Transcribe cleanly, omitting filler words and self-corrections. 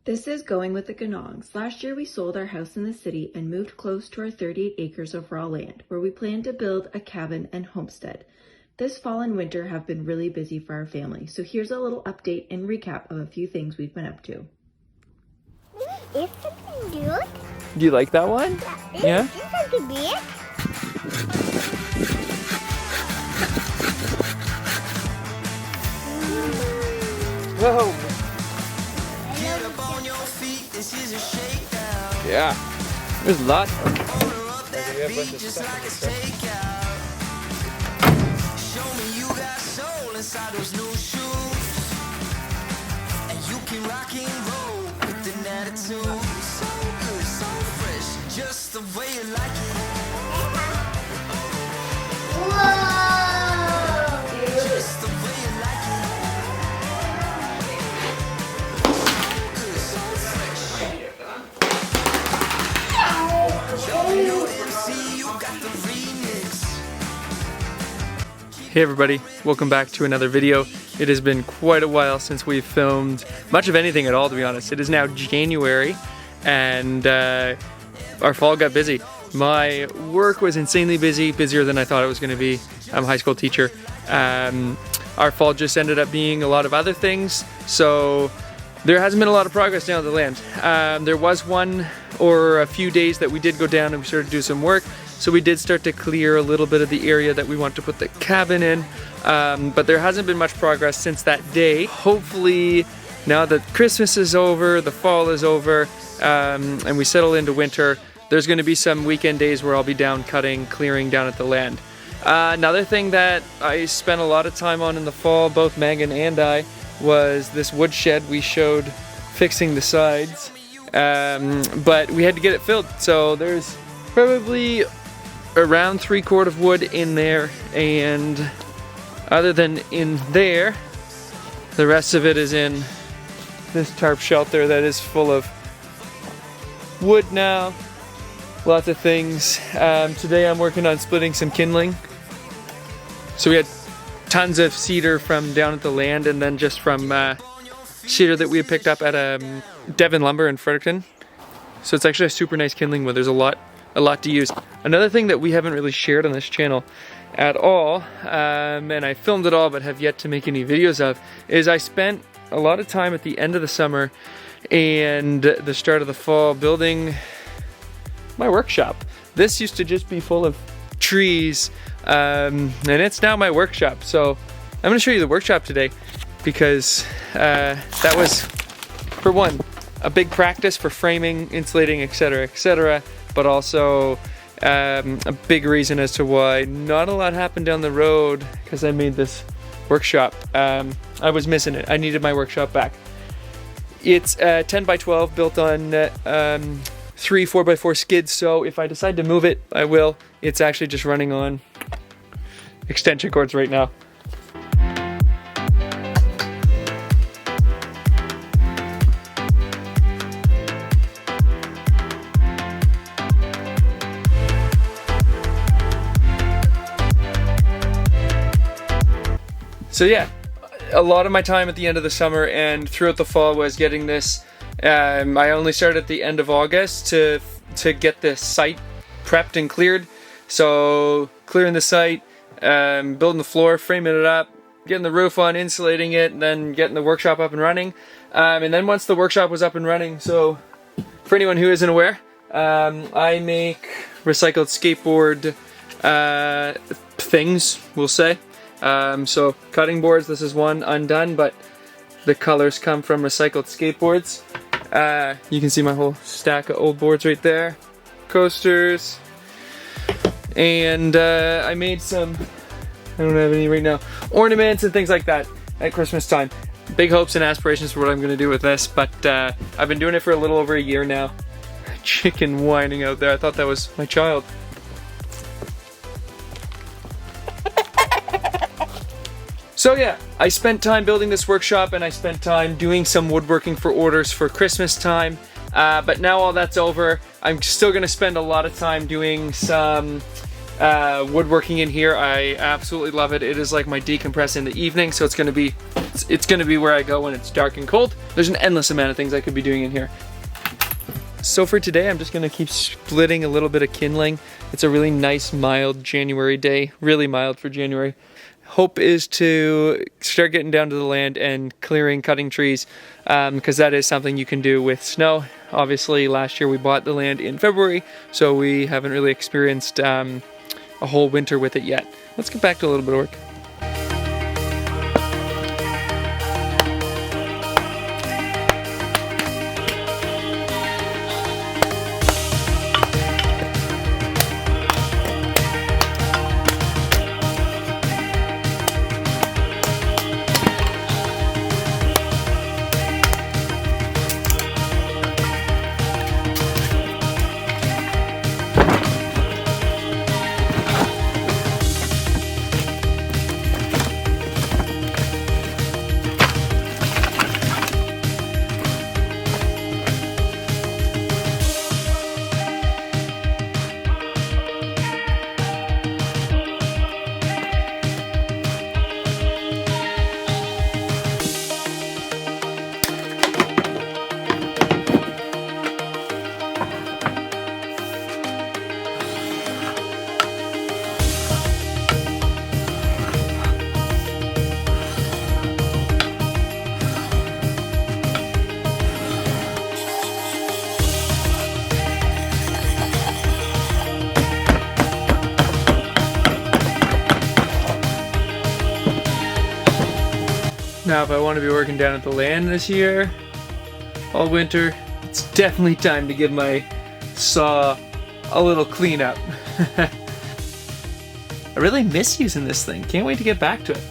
This is Going with the Ganongs. Last year we sold our house in the city and moved close to our 38 acres of raw land where we plan to build a cabin and homestead. This fall and winter have been really busy for our family, so here's a little update and recap of a few things we've been up to. Is something good? Do you like that one? Yeah? Is something big? Whoa! Yeah, there's a lot. We have a bunch of stuff in this Show me you got soul inside those new shoes, and you can rock and roll with an attitude. So good, so fresh, just the way you like it. Whoa! Just the way you like it. So good, so fresh. Yo, you MC, you got the remix. Hey everybody, welcome back to another video. It has been quite a while since we've filmed much of anything at all, to be honest. It is now January and our fall got busy. My work was insanely busy, busier than I thought it was going to be. I'm a high school teacher. Our fall just ended up being a lot of other things, so there hasn't been a lot of progress down at the land. There was one or a few days that we did go down and we started to do some work. So we did start to clear a little bit of the area that we want to put the cabin in, but there hasn't been much progress since that day. Hopefully now that Christmas is over, the fall is over, and we settle into winter, there's going to be some weekend days where I'll be down cutting, clearing down at the land. Another thing that I spent a lot of time on in the fall, both Megan and I, was this wood shed we showed fixing the sides, but we had to get it filled, so there's probably around 3/4 of wood in there, and other than in there, the rest of it is in this tarp shelter that is full of wood now. Lots of things. Today I'm working on splitting some kindling. So we had tons of cedar from down at the land, and then just from cedar that we had picked up at Devon Lumber in Fredericton. So it's actually a super nice kindling wood. There's a lot to use. Another thing that we haven't really shared on this channel at all, and I filmed it all but have yet to make any videos of, is I spent a lot of time at the end of the summer and the start of the fall building my workshop. This used to just be full of trees, and it's now my workshop. So I'm going to show you the workshop today because that was, for one, a big practice for framing, insulating, etc., but also a big reason as to why not a lot happened down the road because I made this workshop. I was missing it. I needed my workshop back. It's 10 by 12 built on 3 4x4 skids, so if I decide to move it, I will. It's actually just running on extension cords right now. So yeah, a lot of my time at the end of the summer and throughout the fall was getting this. I only started at the end of August to get this site prepped and cleared. So clearing the site, building the floor, framing it up, getting the roof on, insulating it, and then getting the workshop up and running. And then once the workshop was up and running, so for anyone who isn't aware, I make recycled skateboard things, we'll say. So cutting boards, this is one undone, but the colors come from recycled skateboards. You can see my whole stack of old boards right there. Coasters. And I made some, I don't have any right now, ornaments and things like that at Christmas time. Big hopes and aspirations for what I'm going to do with this, but I've been doing it for a little over a year now. Chicken whining out there. I thought that was my child. So yeah, I spent time building this workshop and I spent time doing some woodworking for orders for Christmas time. But now all that's over, I'm still going to spend a lot of time doing some woodworking in here. I absolutely love it. It is like my decompress in the evening, so it's gonna be where I go when it's dark and cold. There's an endless amount of things I could be doing in here. So for today, I'm just gonna keep splitting a little bit of kindling. It's a really nice, mild January day, really mild for January. Hope is to start getting down to the land and cutting trees, because that is something you can do with snow. Obviously, last year we bought the land in February, so we haven't really experienced a whole winter with it yet. Let's get back to a little bit of work. Now, if I want to be working down at the land this year, all winter, it's definitely time to give my saw a little cleanup. I really miss using this thing. Can't wait to get back to it.